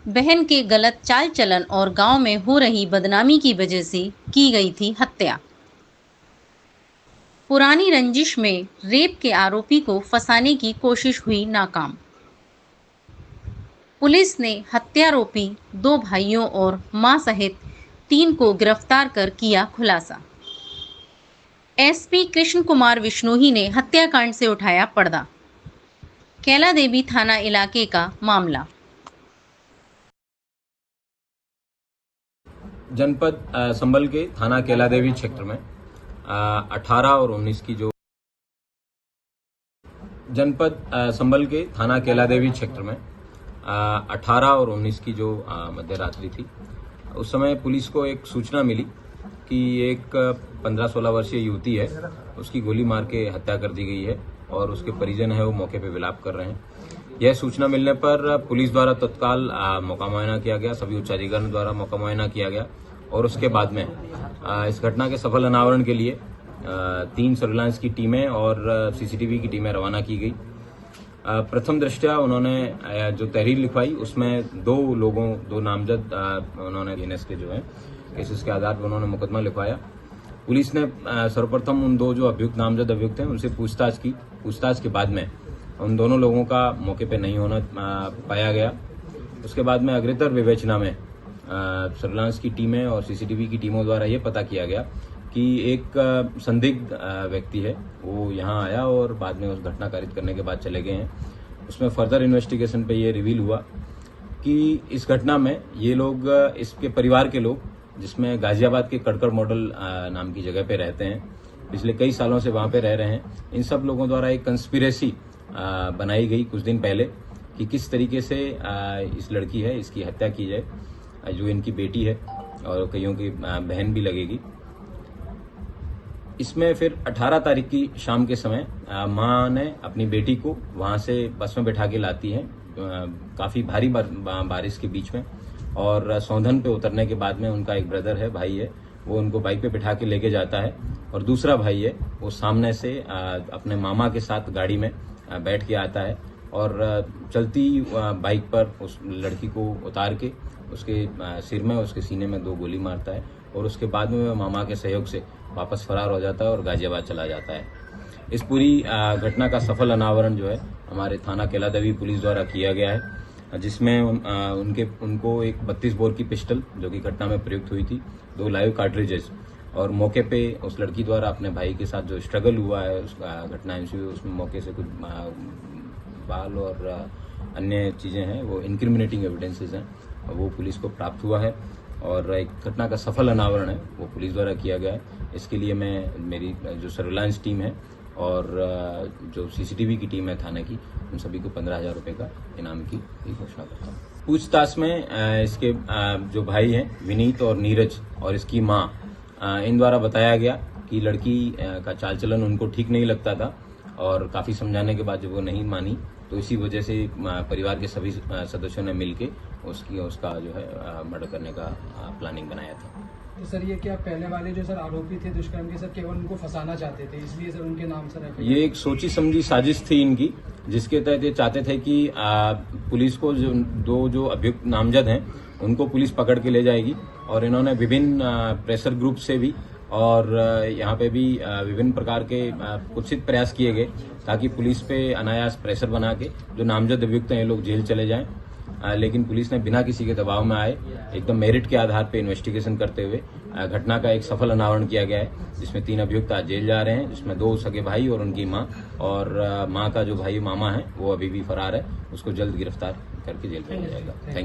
बहन के गलत चाल चलन और गांव में हो रही बदनामी की वजह से की गई थी हत्या। पुरानी रंजिश में रेप के आरोपी को फंसाने की कोशिश हुई नाकाम। पुलिस ने हत्यारोपी 2 भाइयों और मां सहित 3 को गिरफ्तार कर किया खुलासा। एसपी कृष्ण कुमार विश्नोई ने हत्याकांड से उठाया पर्दा। कैला देवी थाना इलाके का मामला। जनपद संभल के थाना कैला देवी क्षेत्र में 18 और 19 की जो जनपद संभल के थाना कैला देवी क्षेत्र में 18 और 19 की जो मध्यरात्रि थी, उस समय पुलिस को एक सूचना मिली कि एक 15-16 वर्षीय युवती है, उसकी गोली मार के हत्या कर दी गई है और उसके परिजन है वो मौके पे विलाप कर रहे हैं। यह सूचना मिलने पर पुलिस द्वारा तत्काल मौका मुआयना किया गया, सभी उच्चाधिकारियों द्वारा मौका मुआयना किया गया और उसके बाद में इस घटना के सफल अनावरण के लिए 3 सर्विलांस की टीमें और सीसीटीवी की टीमें रवाना की गई। प्रथम दृष्टया उन्होंने जो तहरीर लिखवाई उसमें 2 नामजद उन्होंने एनएस के जो है केसेस के आधार पर उन्होंने मुकदमा लिखवाया। पुलिस ने सर्वप्रथम उन 2 जो नामजद अभियुक्त हैं उनसे पूछताछ की। पूछताछ के बाद में उन दोनों लोगों का मौके पे नहीं होना पाया गया। उसके बाद में अग्रेतर विवेचना में सर्विलांस की टीमें और सीसीटीवी की टीमों द्वारा ये पता किया गया कि एक संदिग्ध व्यक्ति है वो यहाँ आया और बाद में उस घटना कारित करने के बाद चले गए हैं। उसमें फर्दर इन्वेस्टिगेशन पे ये रिवील हुआ कि इस घटना में ये लोग, इसके परिवार के लोग, जिसमें गाजियाबाद के कड़कड़ मॉडल नाम की जगह पे रहते हैं, पिछले कई सालों से वहां पे रह रहे हैं। इन सब लोगों द्वारा एक कंस्पिरेसी बनाई गई कुछ दिन पहले कि किस तरीके से इस लड़की है इसकी हत्या की जाए, जो इनकी बेटी है और कईयों की बहन भी लगेगी। इसमें फिर 18 तारीख की शाम के समय मां ने अपनी बेटी को वहां से बस में बैठा के लाती है, काफी भारी बारिश के बीच में, और सौंधन पे उतरने के बाद में उनका एक ब्रदर है, भाई है, वो उनको बाइक पे बैठा के लेके जाता है और दूसरा भाई है वो सामने से अपने मामा के साथ गाड़ी में बैठ के आता है और चलती बाइक पर उस लड़की को उतार के उसके सिर में, उसके सीने में 2 गोली मारता है और उसके बाद में मामा के सहयोग से वापस फरार हो जाता है और गाजियाबाद चला जाता है। इस पूरी घटना का सफल अनावरण जो है हमारे थाना कैला देवी पुलिस द्वारा किया गया है, जिसमें उनको एक 32 बोर की पिस्टल जो कि घटना में प्रयुक्त हुई थी, 2 लाइव कार्ट्रिजेस और मौके पे उस लड़की द्वारा अपने भाई के साथ जो स्ट्रगल हुआ है, उस घटना हुई उसमें मौके से कुछ बाल और अन्य चीजें हैं, वो इंक्रिमिनेटिंग एविडेंसेस हैं, वो पुलिस को प्राप्त हुआ है और एक घटना का सफल अनावरण है वो पुलिस द्वारा किया गया है। इसके लिए मैं, मेरी जो सर्विलांस टीम है और जो सीसीटीवी की टीम है थाने की, उन सभी को 15,000 रुपये का इनाम की घोषणा करता हूँ। पूछताछ में इसके जो भाई हैं विनीत और नीरज और इसकी माँ, इन द्वारा बताया गया कि लड़की का चाल चलन उनको ठीक नहीं लगता था और काफी समझाने के बाद जब वो नहीं मानी तो इसी वजह से परिवार के सभी सदस्यों ने मिलके उसका जो है मर्डर करने का प्लानिंग बनाया था। तो सर ये क्या पहले वाले जो सर आरोपी थे दुष्कर्म के, सर केवल उनको फंसाना चाहते थे, इसलिए सर उनके नाम सर ये एक सोची समझी साजिश थी इनकी, जिसके तहत ये चाहते थे कि पुलिस को जो अभियुक्त नामजद हैं उनको पुलिस पकड़ के ले जाएगी और इन्होंने विभिन्न प्रेशर ग्रुप से भी और यहाँ पे भी विभिन्न प्रकार के कुत्सित प्रयास किए गए ताकि पुलिस पे अनायास प्रेशर बना के जो नामजद अभियुक्त हैं ये लोग जेल चले जाएं। लेकिन पुलिस ने बिना किसी के दबाव में आए एकदम मेरिट के आधार पे इन्वेस्टिगेशन करते हुए घटना का एक सफल अनावरण किया गया है, जिसमें 3 अभियुक्त आज जेल जा रहे हैं, जिसमें 2 सगे भाई और उनकी मां, और मां का जो भाई मामा है वो अभी भी फरार है, उसको जल्द गिरफ्तार करके जेल भेजा जाएगा। Thank you.